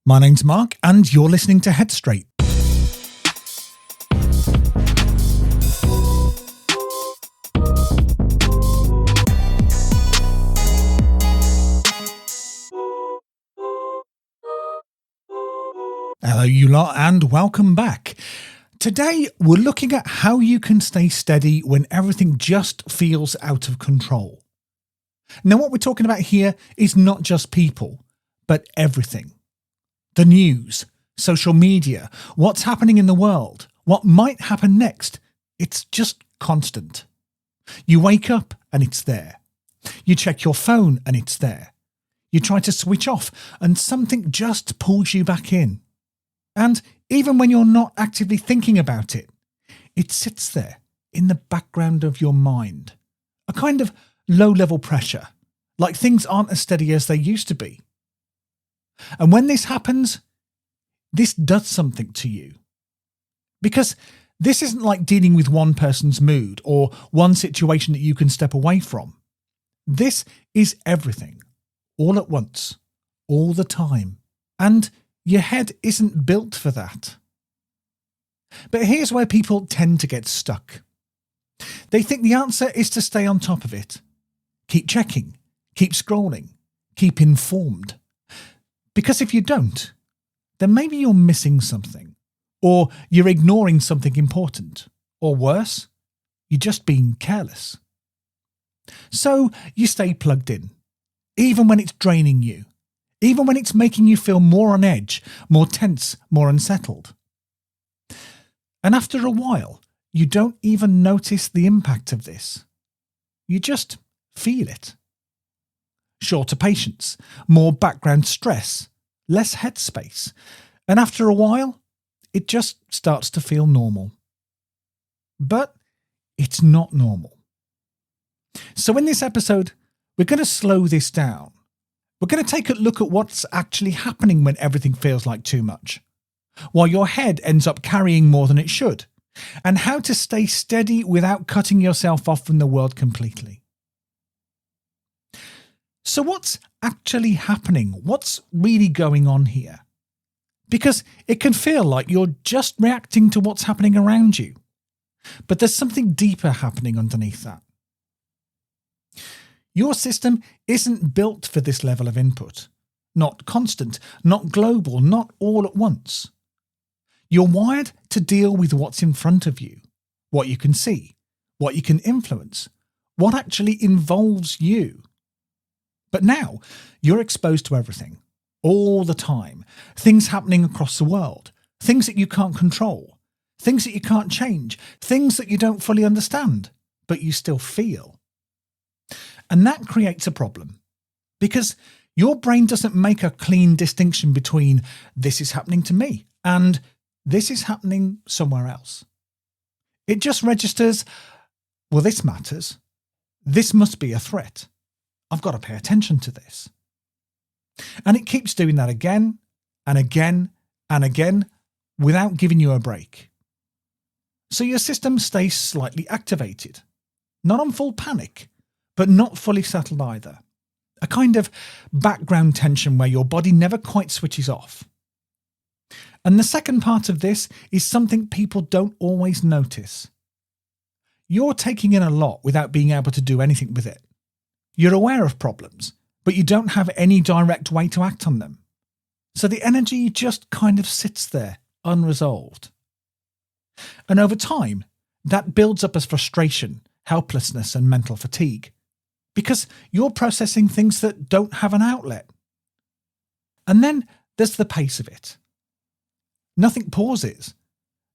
My name's Mark, and you're listening to Headstraight. Hello, you lot, and welcome back. Today, we're looking at how you can stay steady when everything just feels out of control. Now, what we're talking about here is not just people, but everything. The news, social media, what's happening in the world, what might happen next. It's just constant. You wake up and it's there. You check your phone and it's there. You try to switch off and something just pulls you back in. And even when you're not actively thinking about it, it sits there in the background of your mind. A kind of low-level pressure, like things aren't as steady as they used to be. And when this happens, this does something to you. Because this isn't like dealing with one person's mood or one situation that you can step away from. This is everything, all at once, all the time. And your head isn't built for that. But here's where people tend to get stuck. They think the answer is to stay on top of it. Keep checking, keep scrolling, keep informed. Because if you don't, then maybe you're missing something, or you're ignoring something important, or worse, you're just being careless. So you stay plugged in, even when it's draining you, even when it's making you feel more on edge, more tense, more unsettled. And after a while, you don't even notice the impact of this. You just feel it. Shorter patience, more background stress, less headspace, and after a while, it just starts to feel normal. But it's not normal. So in this episode, we're going to slow this down. We're going to take a look at what's actually happening when everything feels like too much, while your head ends up carrying more than it should, and how to stay steady without cutting yourself off from the world completely. So what's actually happening? What's really going on here? Because it can feel like you're just reacting to what's happening around you. But there's something deeper happening underneath that. Your system isn't built for this level of input. Not constant, not global, not all at once. You're wired to deal with what's in front of you, what you can see, what you can influence, what actually involves you. But now, you're exposed to everything, all the time, things happening across the world, things that you can't control, things that you can't change, things that you don't fully understand, but you still feel. And that creates a problem, because your brain doesn't make a clean distinction between this is happening to me and this is happening somewhere else. It just registers, well, this matters. This must be a threat. I've got to pay attention to this. And it keeps doing that again and again and again without giving you a break. So your system stays slightly activated, not on full panic, but not fully settled either. A kind of background tension where your body never quite switches off. And the second part of this is something people don't always notice. You're taking in a lot without being able to do anything with it. You're aware of problems, but you don't have any direct way to act on them. So the energy just kind of sits there, unresolved. And over time, that builds up as frustration, helplessness, and mental fatigue, because you're processing things that don't have an outlet. And then there's the pace of it. Nothing pauses.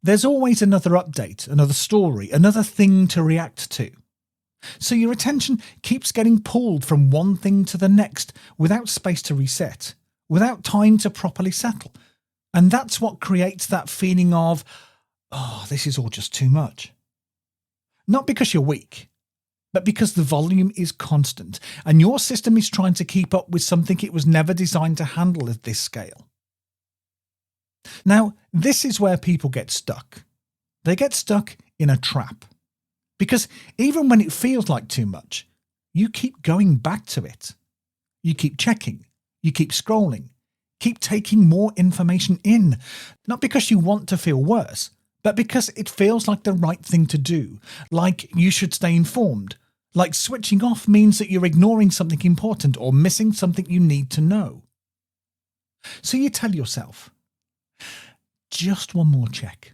There's always another update, another story, another thing to react to. So your attention keeps getting pulled from one thing to the next without space to reset, without time to properly settle. And that's what creates that feeling of, oh, this is all just too much. Not because you're weak, but because the volume is constant and your system is trying to keep up with something it was never designed to handle at this scale. Now, this is where people get stuck. They get stuck in a trap. Because even when it feels like too much, you keep going back to it. You keep checking, you keep scrolling, Keep taking more information in, not because you want to feel worse, but because it feels like the right thing to do, like you should stay informed, like switching off means that you're ignoring something important or missing something you need to know. So you tell yourself, just one more check.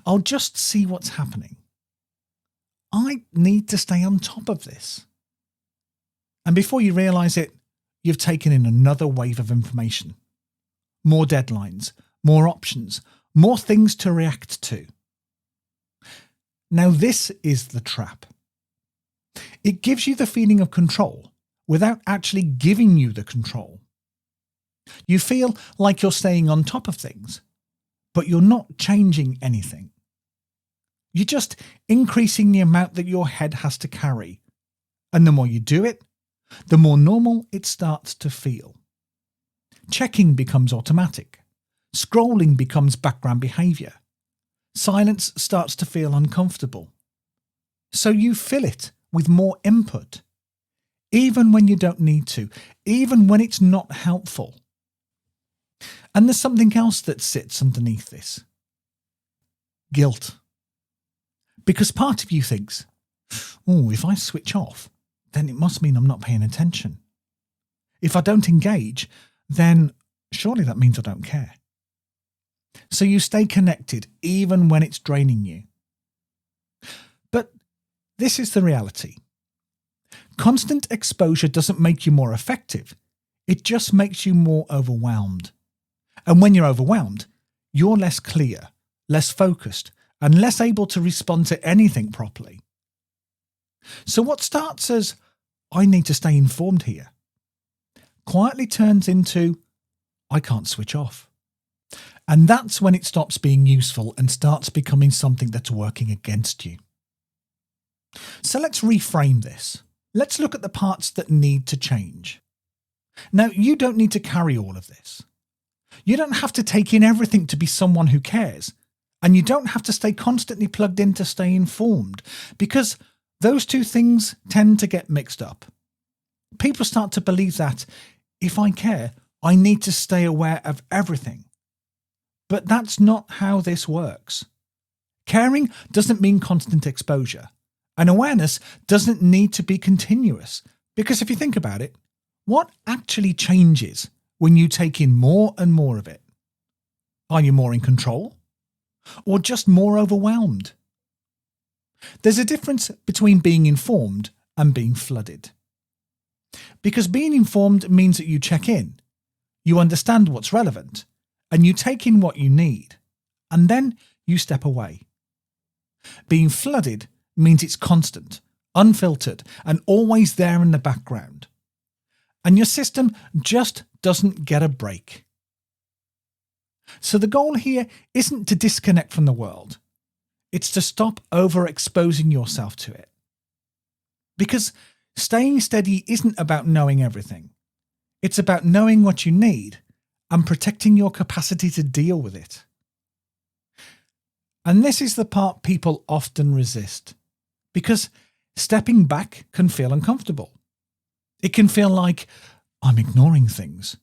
I'll just see what's happening. I need to stay on top of this. And before you realise it, you've taken in another wave of information. More deadlines, more options, more things to react to. Now this is the trap. It gives you the feeling of control without actually giving you the control. You feel like you're staying on top of things, but you're not changing anything. You're just increasing the amount that your head has to carry. And the more you do it, the more normal it starts to feel. Checking becomes automatic. Scrolling becomes background behaviour. Silence starts to feel uncomfortable. So you fill it with more input, even when you don't need to, even when it's not helpful. And there's something else that sits underneath this. Guilt. Because part of you thinks, oh, if I switch off, then it must mean I'm not paying attention. If I don't engage, then surely that means I don't care. So you stay connected even when it's draining you. But this is the reality. Constant exposure doesn't make you more effective. It just makes you more overwhelmed. And when you're overwhelmed, you're less clear, less focused, and less able to respond to anything properly. So what starts as, I need to stay informed here, quietly turns into, I can't switch off. And that's when it stops being useful and starts becoming something that's working against you. So let's reframe this. Let's look at the parts that need to change. Now, you don't need to carry all of this. You don't have to take in everything to be someone who cares. And you don't have to stay constantly plugged in to stay informed, because those two things tend to get mixed up. People start to believe that if I care, I need to stay aware of everything. But that's not how this works. Caring doesn't mean constant exposure, and awareness doesn't need to be continuous, because if you think about it, what actually changes when you take in more and more of it? Are you more in control? Or just more overwhelmed? There's a difference between being informed and being flooded. Because being informed means that you check in, you understand what's relevant, and you take in what you need, and then you step away. Being flooded means it's constant, unfiltered, and always there in the background. And your system just doesn't get a break. So the goal here isn't to disconnect from the world. It's to stop overexposing yourself to it. Because staying steady isn't about knowing everything. It's about knowing what you need and protecting your capacity to deal with it. And this is the part people often resist, because stepping back can feel uncomfortable. It can feel like, I'm ignoring things.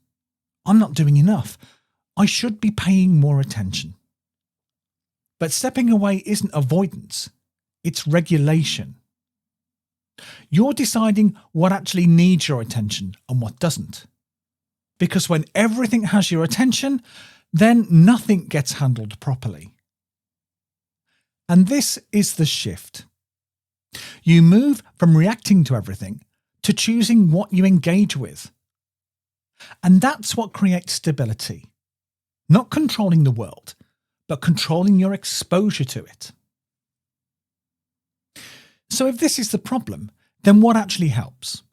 I'm not doing enough. I should be paying more attention. But stepping away isn't avoidance, it's regulation. You're deciding what actually needs your attention and what doesn't. Because when everything has your attention, then nothing gets handled properly. And this is the shift. You move from reacting to everything to choosing what you engage with. And that's what creates stability. Not controlling the world, but controlling your exposure to it. So if this is the problem, then what actually helps?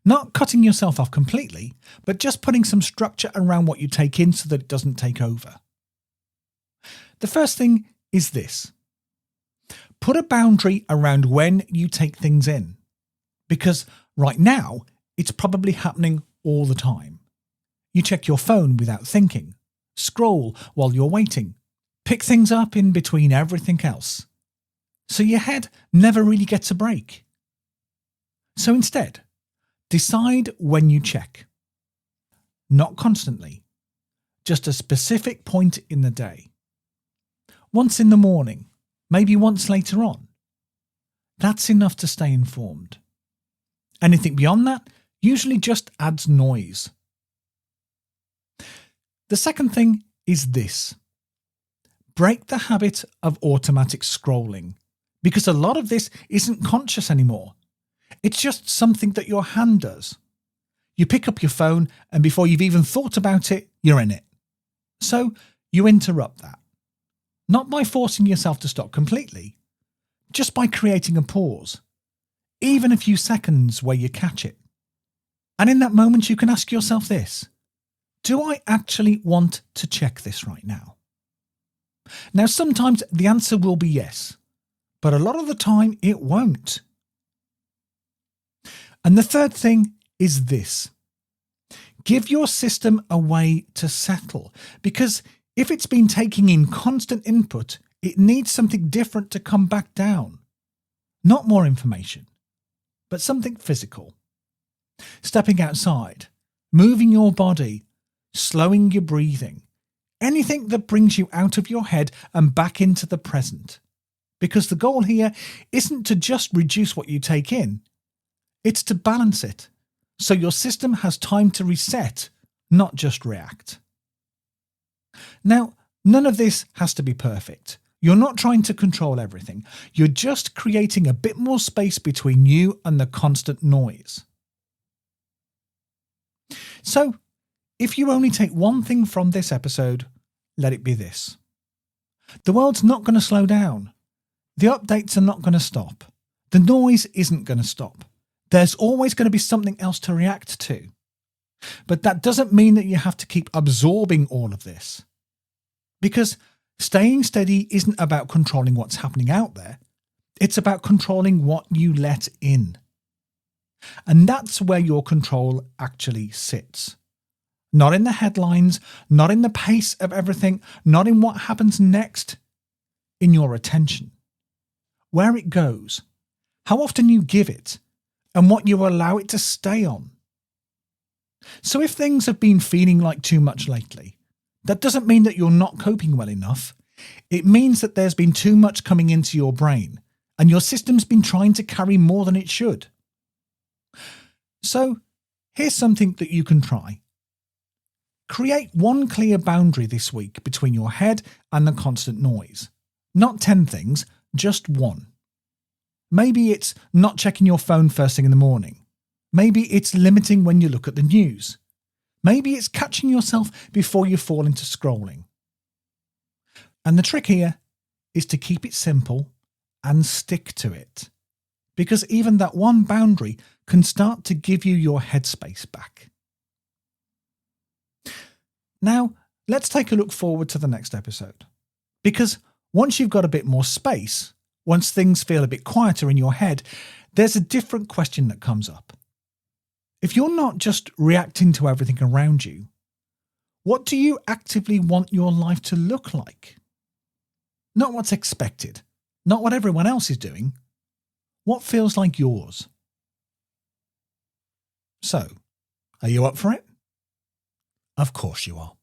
Not cutting yourself off completely, but just putting some structure around what you take in so that it doesn't take over. The first thing is this. Put a boundary around when you take things in, because right now it's probably happening all the time. You check your phone without thinking, scroll while you're waiting, pick things up in between everything else. So your head never really gets a break. So instead, decide when you check. not constantly, just a specific point in the day. Once in the morning, maybe once later on. That's enough to stay informed. Anything beyond that usually just adds noise. The second thing is this. Break the habit of automatic scrolling, because a lot of this isn't conscious anymore. It's just something that your hand does. You pick up your phone and before you've even thought about it, you're in it. So you interrupt that. Not by forcing yourself to stop completely, just by creating a pause, even a few seconds where you catch it. And in that moment you can ask yourself this: do I actually want to check this right now? Now sometimes the answer will be yes, but a lot of the time it won't. And the third thing is this. Give your system a way to settle, because if it's been taking in constant input, it needs something different to come back down. Not more information, but something physical. Stepping outside, moving your body, slowing your breathing, anything that brings you out of your head and back into the present. Because the goal here isn't to just reduce what you take in, it's to balance it, so your system has time to reset, not just react. Now, none of this has to be perfect. You're not trying to control everything. You're just creating a bit more space between you and the constant noise. So, if you only take one thing from this episode, let it be this. The world's not going to slow down. The updates are not going to stop. The noise isn't going to stop. There's always going to be something else to react to. But that doesn't mean that you have to keep absorbing all of this. Because staying steady isn't about controlling what's happening out there. It's about controlling what you let in. And that's where your control actually sits. Not in the headlines, not in the pace of everything, not in what happens next. In your attention. Where it goes, how often you give it, and what you allow it to stay on. So if things have been feeling like too much lately, that doesn't mean that you're not coping well enough. It means that there's been too much coming into your brain, and your system's been trying to carry more than it should. So here's something that you can try. Create one clear boundary this week between your head and the constant noise. Not 10 things, just one. Maybe it's not checking your phone first thing in the morning. Maybe it's limiting when you look at the news. Maybe it's catching yourself before you fall into scrolling. And the trick here is to keep it simple and stick to it. Because even that one boundary can start to give you your headspace back. Now, let's take a look forward to the next episode. Because once you've got a bit more space, once things feel a bit quieter in your head, there's a different question that comes up. If you're not just reacting to everything around you, what do you actively want your life to look like? Not what's expected, not what everyone else is doing. What feels like yours? So, are you up for it? Of course you are.